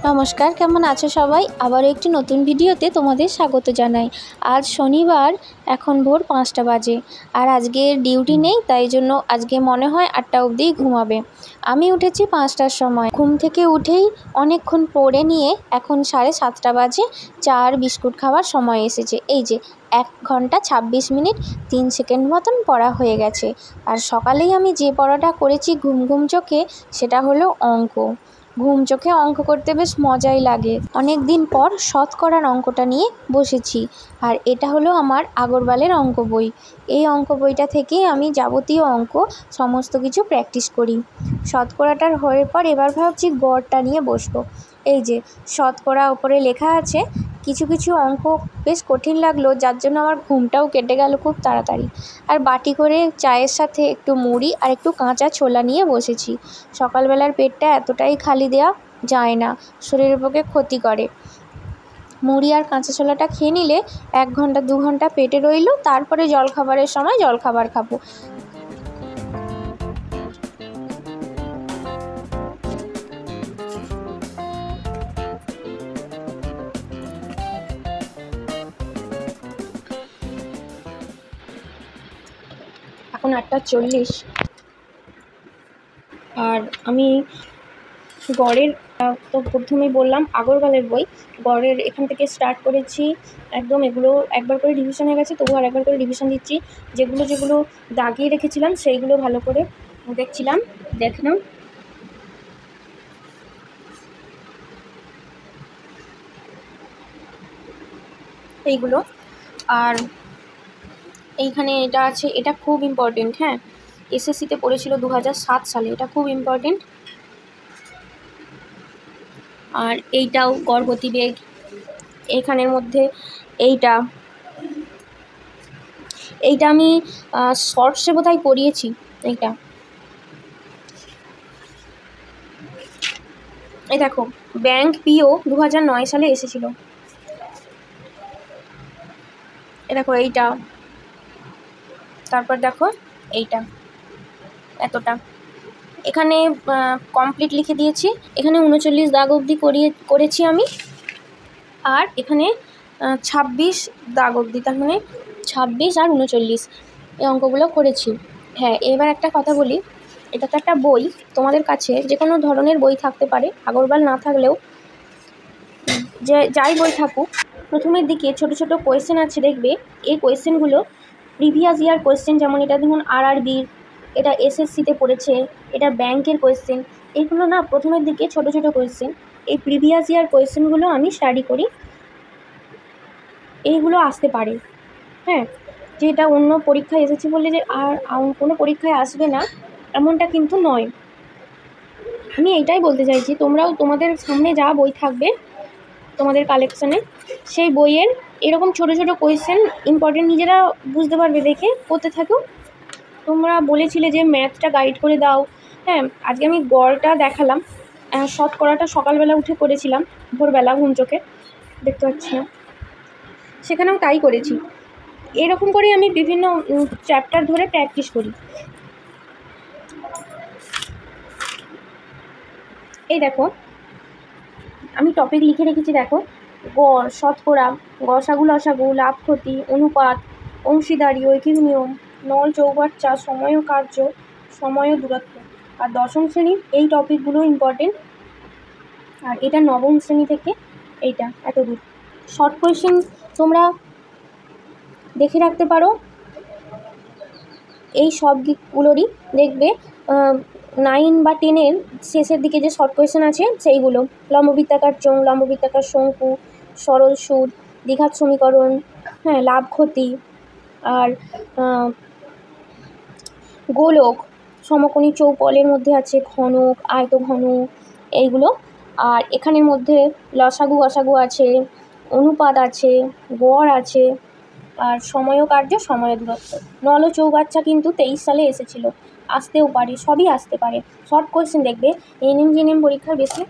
নমস্কার, কেমন আছো সবাই? আবারও একটি নতুন ভিডিওতে তোমাদের স্বাগত জানাই। আজ শনিবার, এখন ভোর 5টা বাজে। আর আজকে ডিউটি নেই, তাই জন্য আজকে মনে হয় 8টা অবধি ঘুমাবে। আমি উঠেছি 5টার সময়। ঘুম থেকে উঠেই অনেকক্ষণ পড়ে নিয়ে এখন 7:30 বাজে। চা আর বিস্কুট খাওয়ার সময় এসেছে। এই যে 1 ঘন্টা 26 মিনিট 3 সেকেন্ড মতন পড়া হয়ে গেছে। আর সকালেই আমি যে পড়াটা করেছি ঘুম ঘুম চোখে, সেটা হলো অঙ্ক। ঘুম চোখে অঙ্ক করতে বেশ মজাই লাগে। অনেক দিন পর শতকরার অঙ্কটা নিয়ে বসেছি। আর এটা হলো আমার আগরওয়ালের অঙ্ক বই। এই অঙ্ক বইটা থেকেই আমি যাবতীয় অঙ্ক সমস্ত কিছু প্র্যাকটিস করি। শতকরাটার হওয়ার পর এবার ভাবছি গড়টা নিয়ে বসবো। এই যে শতকরা ওপরে লেখা আছে। কিছু কিছু অঙ্ক বেশ কঠিন লাগলো, যার জন্য আমার ঘুমটাও কেটে গেল খুব তাড়াতাড়ি। আর বাটি করে চায়ের সাথে একটু মুড়ি আর একটু কাঁচা ছোলা নিয়ে বসেছি। সকালবেলার পেটটা এতটাই খালি দেওয়া যায় না, শরীরের পক্ষে ক্ষতি করে। মুড়ি আর কাঁচা ছোলাটা খেয়ে নিলে 1 ঘন্টা 2 ঘন্টা পেটে রইল, তারপরে জলখাবারের সময় জলখাবার খাবো। এখন 8:40। আর আমি গড়ের তো প্রথমেই বললাম আগরওয়ালের বই। গড়ের এখান থেকে স্টার্ট করেছি একদম। এগুলো একবার করে রিভিশন হয়ে গেছে, তবু আর একবার করে রিভিশন দিচ্ছি। যেগুলো দাগিয়ে রেখেছিলাম সেইগুলো ভালো করে দেখছিলাম। দেখে নাও, এইগুলো। আর এইখানে এটা আছে, এটা খুব ইম্পর্টেন্ট। হ্যাঁ, এসএসসিতে পড়েছিল 2007 সালে, এটা খুব ইম্পর্টেন্ট। আর এইটাও গড় গতিবেগ। এইখানের মধ্যে এইটা আমি শর্টসে বোধহয় পড়িয়েছি। এইটা এই দেখো, ব্যাংক পিও 2009 সালে এসেছিল। এ দেখো এইটা। তারপর দেখো এইটা, এতটা। এখানে কমপ্লিট লিখে দিয়েছি। এখানে 39 দাগ অবধি করেছি আমি। আর এখানে 26 দাগ অবধি, তার মানে 26 আর 39 এই অঙ্কগুলো করেছি। হ্যাঁ, এবার একটা কথা বলি, এটা তো একটা বই। তোমাদের কাছে যে কোনো ধরনের বই থাকতে পারে, আগরওয়াল না থাকলেও যে যাই বই থাকুক, প্রথমের দিকে ছোট ছোট কোয়েশ্চেন আছে, দেখবে এই কোয়েশ্চেনগুলো প্রিভিয়াস ইয়ার কোয়েশ্চেন। যেমন এটা দেখুন আরআরবির, এটা এসএসসিতে পড়েছে, এটা ব্যাংকের কোয়েশ্চেন। এইগুলো না প্রথমের দিকে ছোট ছোট কোয়েশ্চেন, এই প্রিভিয়াস ইয়ার কোয়েশ্চেনগুলো আমি স্টাডি করি। এইগুলো আসতে পারে। হ্যাঁ, যে এটা অন্য পরীক্ষায় এসেছে বলে যে আর কোনো পরীক্ষায় আসবে না, এমনটা কিন্তু নয়। আমি এইটাই বলতে চাইছি, তোমরাও তোমাদের সামনে যা বই থাকবে তোমাদের কালেকশানে, সেই বইয়ের এরকম ছোট ছোট কোয়েশ্চেন ইম্পর্টেন্ট নিজেরা বুঝতে পারবে, দেখে করতে থাকো। তোমরা বলেছিলে যে ম্যাথটা গাইড করে দাও। হ্যাঁ, আজকে আমি গড়টা দেখালাম। শতকরাটা সকালবেলা উঠে করেছিলাম, ভোরবেলা ঘুম চোখে, দেখতে পাচ্ছি না, সেখানেও তাই করেছি। এরকম করে আমি বিভিন্ন চ্যাপ্টার ধরে প্র্যাকটিস করি। এই দেখো, আমি টপিক লিখে রেখেছি। দেখো, গড়, শতকরা, গসাগু লসাগু, লাভ ক্ষতি, অনুপাত, অংশীদারি, ঐকিক নিয়ম, নল চৌবাচ্চা, সময় ও কার্য, সময় ও দূরত্ব। আর 10ম শ্রেণীর এই টপিকগুলো ইম্পর্টেন্ট। আর এটা 9ম শ্রেণী থেকে এইটা এত দূর। শর্ট কোয়েশ্চেন তোমরা দেখে রাখতে পারো। এই সবগুলোরই দেখবে 9 বা 10-এর শেষের দিকে যে শর্ট কোয়েশ্চেন আছে সেইগুলো। লম্ববৃত্তাকার চোঙ, লম্ববৃত্তাকার শঙ্কু, সরল সুদ, দ্বিঘাত সমীকরণ, হ্যাঁ, লাভ ক্ষতি, আর গোলক, সমকোণী চৌপলের মধ্যে আছে ঘনক, আয়তঘনক, এইগুলো। আর এখানের মধ্যে লসাগু গসাগু আছে, অনুপাত আছে, গড় আছে, আর সময় ও কার্য, সময় দূরত্ব। নল ও চৌবাচ্চা কিন্তু 23 সালে এসেছিল, আসতেও পারে, সবই আসতে পারে। শর্ট কোয়েশ্চেন দেখবে এনএম জিএনএম পরীক্ষায় বেশি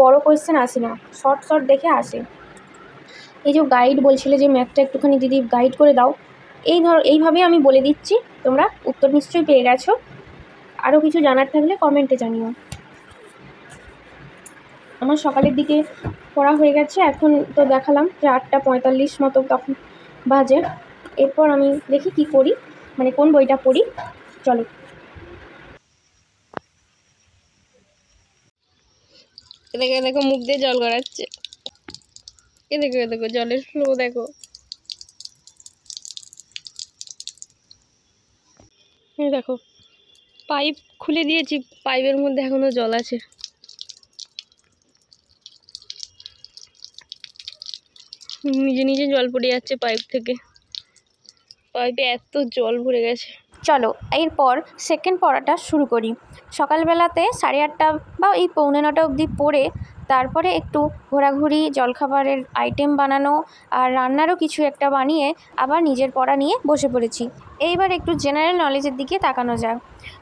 বড় কোয়েশ্চেন আসে না, শর্ট দেখে আসে। এই যে গাইড বলছিলে যে ম্যাথটা একটুখানি দিদি গাইড করে দাও, এইভাবে আমি বলে দিচ্ছি, তোমরা উত্তর নিশ্চয়ই পেয়ে গেছো। আরও কিছু জানার থাকলে কমেন্টে জানিও। আমার সকালের দিকে পড়া হয়ে গেছে, এখন তো দেখালাম যে 8:45 মতো তখন বাজে। এরপর আমি দেখি কি করি, মানে কোন বইটা পড়ি। চলো। দেখো দেখো মুখ দিয়ে জল গড়াচ্ছে, দেখো দেখো জলের ফ্লো দেখো। দেখো পাইপ খুলে দিয়েছি, পাইপের মধ্যে এখনো জল আছে। নিজে নিজে জল পড়ে যাচ্ছে পাইপ থেকে, পাইপে এত জল ভরে গেছে। চলো এরপর সেকেন্ড পড়াটা শুরু করি। সকালবেলাতে 8:30 বা এই 8:45 অবধি পড়ে তারপরে একটু ঘোরাঘুরি, জলখাবারের আইটেম বানানো আর রান্নারও কিছু একটা বানিয়ে আবার নিজের পড়া নিয়ে বসে পড়েছি। এইবার একটু জেনারেল নলেজের দিকে তাকানো যাক।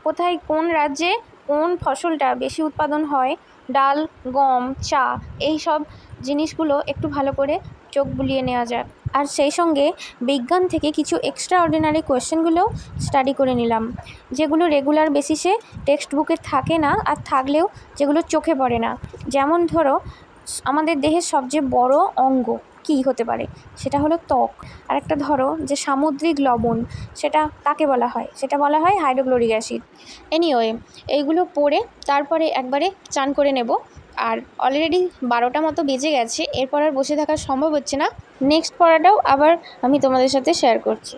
কোথায় কোন রাজ্যে কোন ফসলটা বেশি উৎপাদন হয়, ডাল, গম, চা, এই সব জিনিসগুলো একটু ভালো করে চোখ বুলিয়ে নেওয়া যাক। আর সেই সঙ্গে বিজ্ঞান থেকে কিছু এক্সট্রা অর্ডিনারি কোয়েশ্চেনগুলোও স্টাডি করে নিলাম, যেগুলো রেগুলার বেসিসে টেক্সট বুকে থাকে না, আর থাকলেও যেগুলো চোখে পড়ে না। যেমন ধরো, আমাদের দেহের সবচেয়ে বড় অঙ্গ কী হতে পারে, সেটা হলো ত্বক। আর একটা ধরো যে সামুদ্রিক লবণ, সেটা কাকে বলা হয়, সেটা বলা হয় হাইড্রোক্লোরিক অ্যাসিড। এনিওয়ে, এইগুলো পড়ে তারপরে একবারে চান করে নেব। আর অলরেডি 12টা মতো বেজে গেছে, এরপর আর বসে থাকা সম্ভব হচ্ছে না। নেক্সট পড়াটাও আবার আমি তোমাদের সাথে শেয়ার করছি।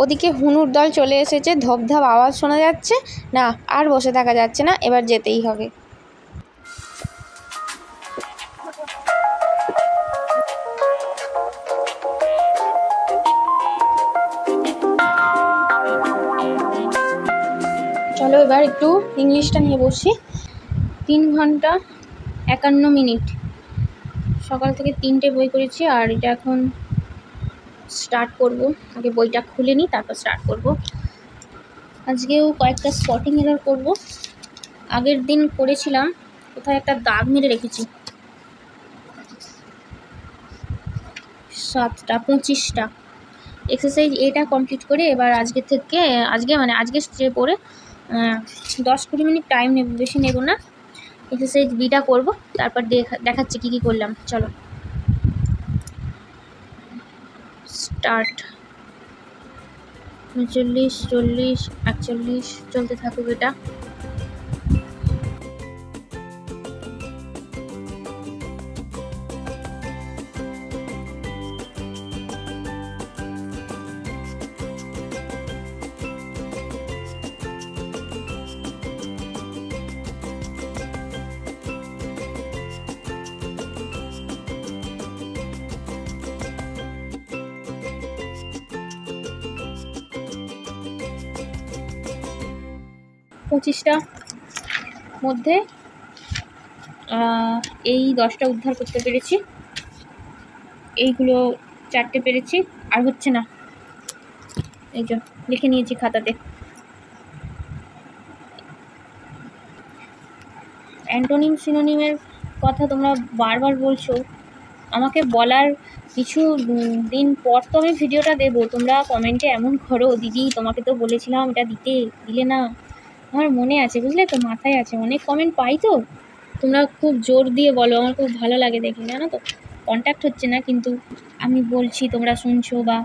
ওদিকে হুনুর দল চলে এসেছে, ধপধাপ আওয়াজ শোনা যাচ্ছে, না আর বসে থাকা যাচ্ছে না, এবার যেতেই হবে। চলো এবার একটু ইংলিশটা নিয়ে বসি। 3 ঘন্টা 51 মিনিট, সকাল থেকে 3টে বই করেছি, আর এটা এখন স্টার্ট করব। আগে বইটা খুলে নিই, তারপর স্টার্ট করব। আজকেও কয়েকটা স্পটিং এরর করব। আগের দিন করেছিলাম, কোথায় একটা দাগ মেরে রেখেছি। 7টা 25টা এক্সারসাইজ এটা কমপ্লিট করে এবার আজকে স্টে পড়ে 10-20 মিনিট টাইম নেব, বেশি নেব না। এক্সারসাইজ বিটা করব, তারপর দেখাচ্ছি কী কী করলাম। চলো স্টার্ট। 39, 40, 41 চলতে থাকুক এটা। পঁচিশটা মধ্যে এই 10টা উদ্ধার করতে পেরেছি, এইগুলো 4টে পেরেছি, আর হচ্ছে না। এই যে লিখে নিয়েছি খাতাতে। অ্যান্টোনিম সিনোনিমের কথা তোমরা বারবার বলছো, আমাকে বলার কিছু দিন পর তো আমি ভিডিওটা দেবো। তোমরা কমেন্টে এমন করো, দিদি তোমাকে তো বলেছিলাম এটা দিলে না। আমার মনে আছে, বুঝলে তো, মাথায় আছে। অনেক কমেন্ট পাই তো, তোমরা খুব জোর দিয়ে বলো, আমার খুব ভালো লাগে দেখে। জানো তো, কন্ট্যাক্ট হচ্ছে না, কিন্তু আমি বলছি, তোমরা শুনছো, বা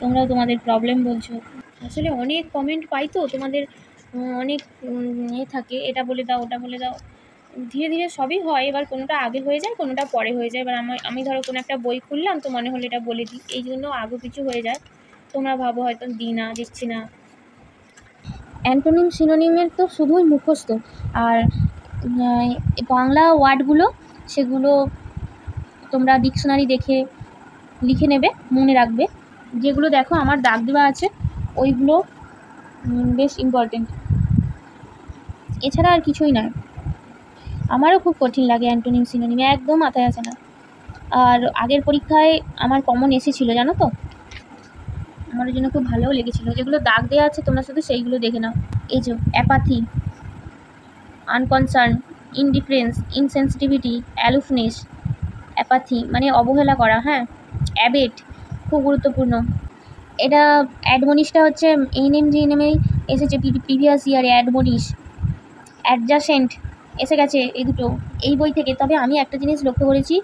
তোমরাও তোমাদের প্রবলেম বলছো। আসলে অনেক কমেন্ট পাই তো, তোমাদের অনেক থাকে, এটা বলে দাও, ওটা বলে দাও। ধীরে ধীরে সবই হয়, এবার কোনোটা আগে হয়ে যায়, কোনোটা পরে হয়ে যায়। এবার আমি ধরো কোনো একটা বই খুললাম, তো মনে হলো এটা বলে দিই, এই জন্য আগে কিছু হয়ে যায়। তোমরা ভাবো হয়তো দিচ্ছি না। অ্যান্টোনিম সিনোনিমের তো শুধুই মুখস্থ, আর বাংলা ওয়ার্ডগুলো সেগুলো তোমরা ডিকশনারি দেখে লিখে নেবে, মনে রাখবে। যেগুলো দেখো আমার দাগ দেওয়া আছে, ওইগুলো বেশ ইম্পর্টেন্ট, এছাড়া আর কিছুই নয়। আমারও খুব কঠিন লাগে অ্যান্টোনিম সিনোনিম, একদম মাথায় আসে না। আর আগের পরীক্ষায় আমার কমন এসেছিলো, জানো তো, আমার জন্য খুব ভালোও লেগেছিলো। যেগুলো দাগ দেওয়া আছে তোমরা শুধু সেইগুলো দেখে নাও। এই যে অ্যাপাথি, আনকনসার্ন, ইনডিফারেন্স, ইনসেন্সিটিভিটি, অ্যালুফনেস। অ্যাপাথি মানে অবহেলা করা, হ্যাঁ। অ্যাবেট খুব গুরুত্বপূর্ণ। এটা অ্যাডমনিশটা হচ্ছে এনএমজিএনএমে এসেছে প্রিভিয়াস ইয়ারে। অ্যাডমনিশ, অ্যাডজাসেন্ট এসে গেছে এই দুটো এই বই থেকে। তবে আমি একটা জিনিস লক্ষ্য করেছি,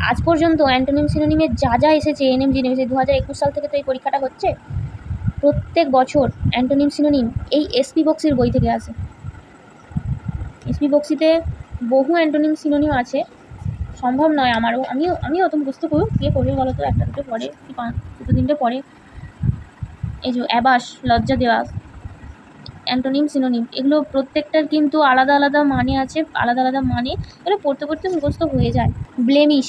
আজ পর্যন্ত অ্যান্টোনিম সিনোনিমের যা যা এসেছে এনএমজিএনএম, 2021 সাল থেকে তো এই পরীক্ষাটা হচ্ছে, প্রত্যেক বছর অ্যান্টোনিম সিনোনিম এই এসপি বক্সির বই থেকে আসে। এসপি বক্সিতে বহু অ্যান্টোনিম সিনোনিম আছে, সম্ভব নয় আমারও, আমিও অত মুখস্থ করব, কে করবে বলো তো, একটা দুটো পড়ে কি দুটো তিনটে পড়ে। এই যে অ্যাবাস, লজ্জা দেওয়া, অ্যান্টোনিম সিনোনিম, এগুলো প্রত্যেকটার কিন্তু আলাদা আলাদা মানে আছে, আলাদা আলাদা মানে, এগুলো পড়তে পড়তে মুখস্থ হয়ে যায়। ব্লেমিশ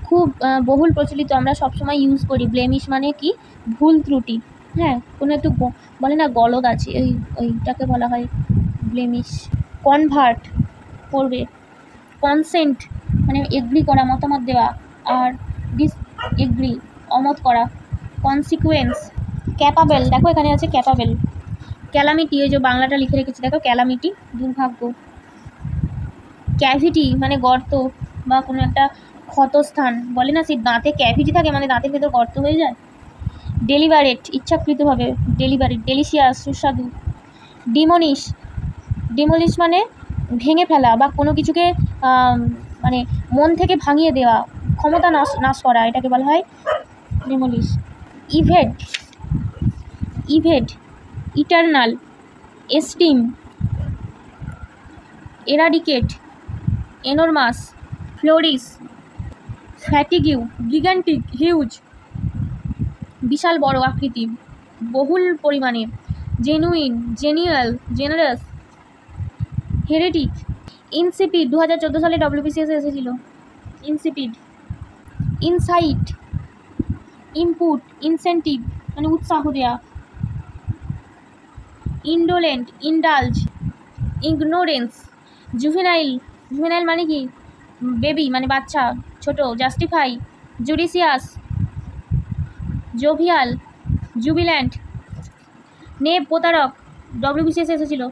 খুব বহুল প্রচলিত, আমরা সবসময় ইউজ করি। ব্লেমিশ মানে কি? ভুল ত্রুটি, হ্যাঁ, কোনো একটু বলে না গলদ আছে, ওইটাকে বলা হয় ব্লেমিশ। কনভার্ট করবে, কনসেন্ট মানে এগ্রি করা, মতামত দেওয়া, আর ডিস এগ্রি অমত করা। কনসিকুয়েন্স, ক্যাপাবেল, দেখো এখানে আছে ক্যাপাবেল। ক্যালামিটি, এই যে বাংলাটা লিখে রেখেছি দেখো, ক্যালামিটি দুর্ভাগ্য। ক্যাভিটি মানে গর্ত বা কোনো একটা ক্ষতস্থান, বলে না সেই দাঁতে ক্যাভিটি থাকে, মানে দাঁতের ভেতর গর্ত হয়ে যায়। ডেলিভারেট, ইচ্ছাকৃতভাবে। ডেলিভারেট, ডেলিশিয়াস, সুস্বাদু। ডিমোনিশ, ডিমোলিশ মানে ভেঙে ফেলা বা কোনো কিছুকে মানে মন থেকে ভাঙিয়ে দেওয়া, ক্ষমতা নাশ করা, এটাকে বলা হয় demolish. Evade, evade, eternal, esteem, eradicate, enormous, flourish, fatigue, gigantic, huge, বিশাল বড় আকৃতি, বহুল পরিমাণে। Genuine, genial, generous, heretic. Insipid, 2014 সালে WBCS এসেছিল। ইনসিপিড। ইনসাইট, ইনপুট, ইনসেন্টিভ মানে উৎসাহ দেওয়া। Indolent, indulge, ignorance. Juvenile, juvenile মানে কি? বেবি মানে বাচ্চা, ছোট। Justify, judicious, jovial, jubilant. নেব, প্রতারক, WBCS এসেছিল।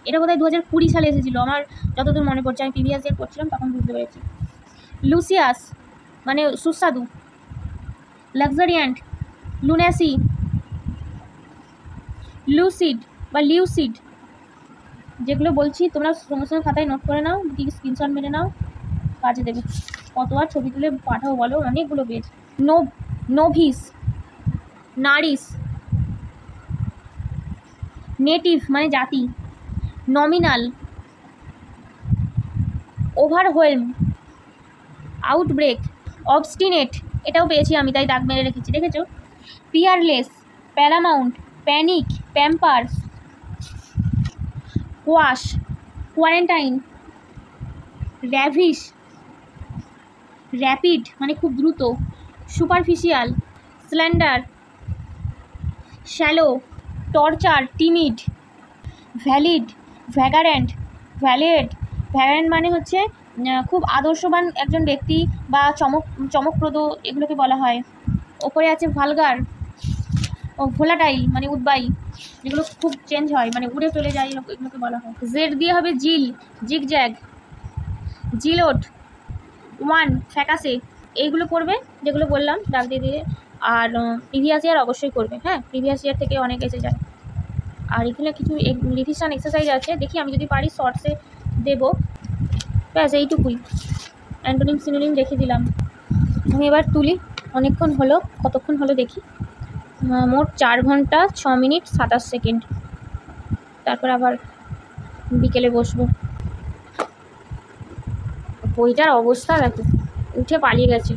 এটা বোধহয় 2020 সালে এসেছিলো, আমার যতদূর মনে পড়ছে, আমি প্রিভিয়াস ইয়ার পড়ছিলাম তখন বুঝতে পেরেছি। লুসিয়াস মানে সুস্বাদু। লাক্সারিয়ান্ট, লুনাসি, লুসিড বা লিউসিড। যেগুলো বলছি তোমরা সঙ্গে সঙ্গে খাতায় নোট করে নাও, স্ক্রিনশট মেরে নাও, কাজে দেবে। কতবার ছবি তুলে পাঠাও বলো, অনেকগুলো পেজ। নোভিস, নারিস। নেটিভ মানে জাতি। Nominal, overwhelm, outbreak. অবস্টিনেট, এটাও পেয়েছি আমি, তাই দাগ মেরে রেখেছি, দেখেছো? Peerless, paramount, panic, pamper. Quash, quarantine. Ravish, rapid মানে খুব দ্রুত। Superficial, slander. Shallow, torture, timid. Valid, vagrant, valid. Vagrant মানে হচ্ছে খুব আদর্শবান একজন ব্যক্তি বা চমকপ্রদ, এগুলোকে বলা হয়। ওপরে আছে ভালগার ও ভোলাটাইল মানে উদ্বায়ী, যেগুলো খুব চেঞ্জ হয়, মানে উড়ে চলে যায়, এগুলোকে বলা হয়। জেড দিয়ে হবে জিল, জিগজ্যাগ। জিলোট, ওয়ান, ফ্যাকাসে। এইগুলো করবে যেগুলো বললাম দাগ দিয়ে দিয়ে। আর প্রিভিয়াস ইয়ার অবশ্যই করবে, হ্যাঁ, প্রিভিয়াস ইয়ার থেকে অনেক এসে যায়। আর এখানে কিছু রিভিশন এক্সারসাইজ আছে, দেখি আমি যদি পারি শর্টসে দেবো। ব্যাস এইটুকুই, অ্যান্টোনিম সিনোনিম রেখে দিলাম। আমি এবার তুলি, অনেকক্ষণ হলো, কতক্ষণ হলো দেখি। মোট 4 ঘন্টা 6 মিনিট 27 সেকেন্ড। তারপর আবার বিকেলে বসবো। বইটার অবস্থা দেখো, উঠে পালিয়ে গেছে।